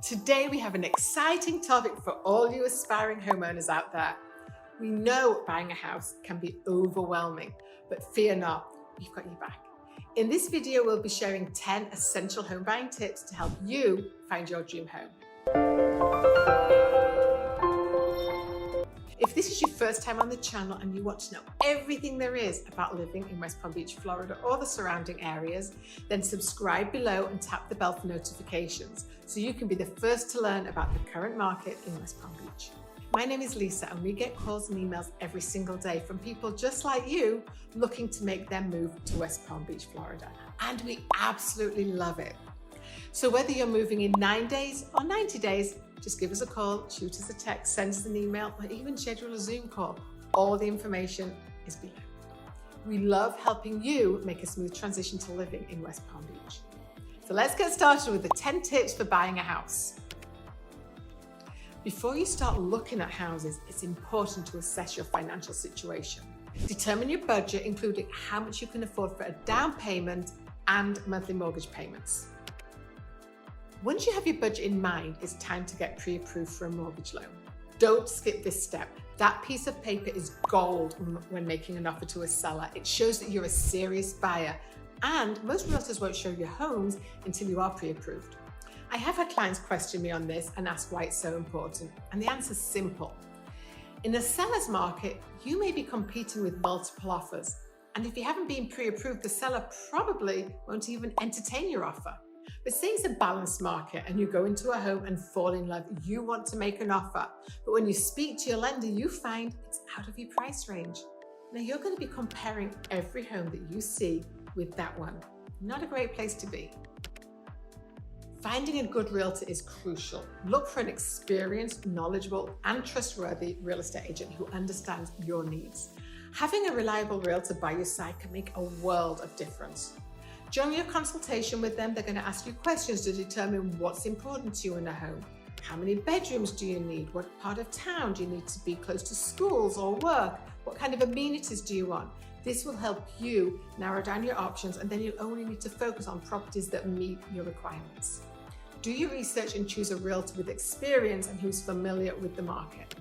Today we have an exciting topic for all you aspiring homeowners out there. We know buying a house can be overwhelming, but fear not, we've got you back. In this video, we'll be sharing 10 essential home buying tips to help you find your dream home. If this is your first time on the channel and you want to know everything there is about living in West Palm Beach, Florida, or the surrounding areas, then subscribe below and tap the bell for notifications so you can be the first to learn about the current market in West Palm Beach. My name is Lisa and we get calls and emails every single day from people just like you looking to make their move to West Palm Beach, Florida. And we absolutely love it. So whether you're moving in 9 days or 90 days, just give us a call, shoot us a text, send us an email, or even schedule a Zoom call. All the information is below. We love helping you make a smooth transition to living in West Palm Beach. So let's get started with the 10 tips for buying a house. Before you start looking at houses, it's important to assess your financial situation. Determine your budget, including how much you can afford for a down payment and monthly mortgage payments. Once you have your budget in mind, it's time to get pre-approved for a mortgage loan. Don't skip this step. That piece of paper is gold when making an offer to a seller. It shows that you're a serious buyer, and most realtors won't show your homes until you are pre-approved. I have had clients question me on this and ask why it's so important, and the answer's simple. In the seller's market, you may be competing with multiple offers, and if you haven't been pre-approved, the seller probably won't even entertain your offer. But say it's a balanced market and you go into a home and fall in love, you want to make an offer. But when you speak to your lender, you find it's out of your price range. Now you're going to be comparing every home that you see with that one. Not a great place to be. Finding a good realtor is crucial. Look for an experienced, knowledgeable, and trustworthy real estate agent who understands your needs. Having a reliable realtor by your side can make a world of difference. During your consultation with them, they're going to ask you questions to determine what's important to you in a home. How many bedrooms do you need? What part of town do you need to be close to schools or work? What kind of amenities do you want? This will help you narrow down your options, and then you'll only need to focus on properties that meet your requirements. Do your research and choose a realtor with experience and who's familiar with the market.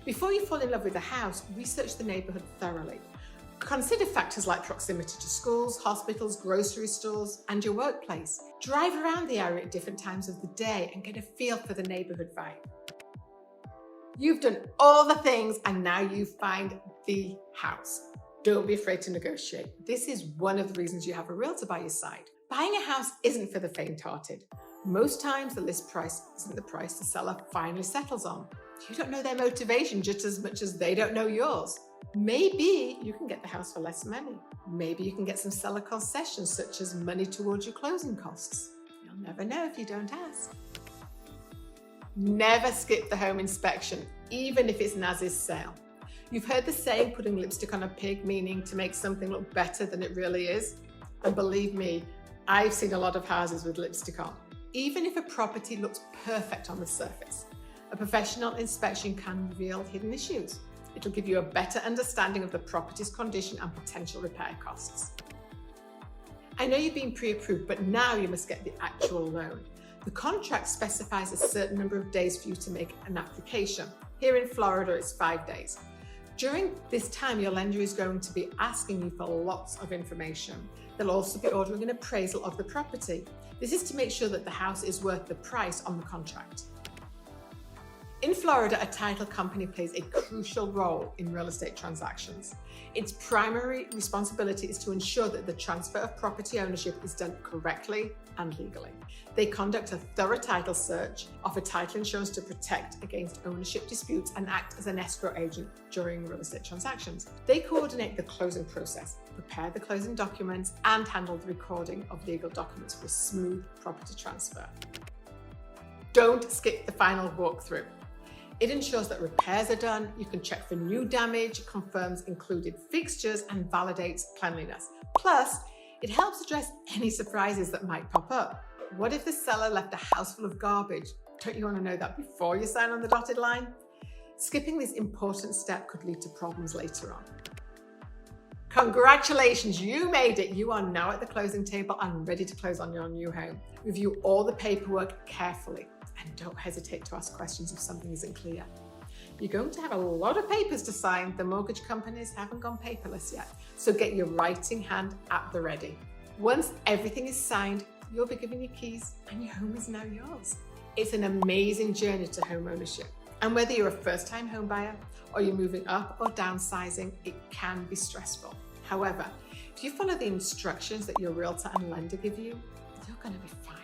Before you fall in love with a house, research the neighborhood thoroughly. Consider factors like proximity to schools, hospitals, grocery stores, and your workplace. Drive around the area at different times of the day and get a feel for the neighborhood vibe. You've done all the things and now you find the house. Don't be afraid to negotiate. This is one of the reasons you have a realtor by your side. Buying a house isn't for the faint-hearted. Most times the list price isn't the price the seller finally settles on. You don't know their motivation just as much as they don't know yours. Maybe you can get the house for less money. Maybe you can get some seller concessions such as money towards your closing costs. You'll never know if you don't ask. Never skip the home inspection, even if it's an as-is sale. You've heard the saying, putting lipstick on a pig, meaning to make something look better than it really is. And believe me, I've seen a lot of houses with lipstick on. Even if a property looks perfect on the surface, a professional inspection can reveal hidden issues. It'll give you a better understanding of the property's condition and potential repair costs. I know you've been pre-approved, but now you must get the actual loan. The contract specifies a certain number of days for you to make an application. Here in Florida, it's 5 days. During this time, your lender is going to be asking you for lots of information. They'll also be ordering an appraisal of the property. This is to make sure that the house is worth the price on the contract. In Florida, a title company plays a crucial role in real estate transactions. Its primary responsibility is to ensure that the transfer of property ownership is done correctly and legally. They conduct a thorough title search, offer title insurance to protect against ownership disputes, and act as an escrow agent during real estate transactions. They coordinate the closing process, prepare the closing documents, and handle the recording of legal documents for a smooth property transfer. Don't skip the final walkthrough. It ensures that repairs are done, you can check for new damage, confirms included fixtures, and validates cleanliness. Plus, it helps address any surprises that might pop up. What if the seller left a house full of garbage? Don't you want to know that before you sign on the dotted line? Skipping this important step could lead to problems later on. Congratulations, you made it. You are now at the closing table and ready to close on your new home. Review all the paperwork carefully and don't hesitate to ask questions if something isn't clear. You're going to have a lot of papers to sign. The mortgage companies haven't gone paperless yet, so get your writing hand at the ready. Once everything is signed, you'll be given your keys and your home is now yours. It's an amazing journey to home ownership. And whether you're a first-time home buyer or you're moving up or downsizing, it can be stressful. However, if you follow the instructions that your realtor and lender give you, you're going to be fine.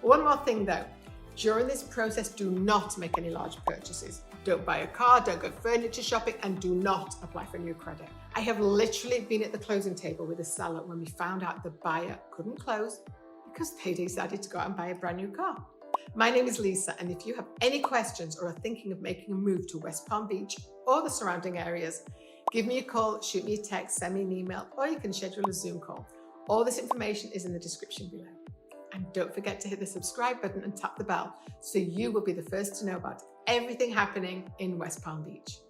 One more thing though, during this process, do not make any large purchases. Don't buy a car, don't go furniture shopping, and do not apply for new credit. I have literally been at the closing table with a seller when we found out the buyer couldn't close because they decided to go out and buy a brand new car. My name is Lisa, and if you have any questions or are thinking of making a move to West Palm Beach or the surrounding areas, give me a call, shoot me a text, send me an email, or you can schedule a Zoom call. All this information is in the description below. And don't forget to hit the subscribe button and tap the bell so you will be the first to know about everything happening in West Palm Beach.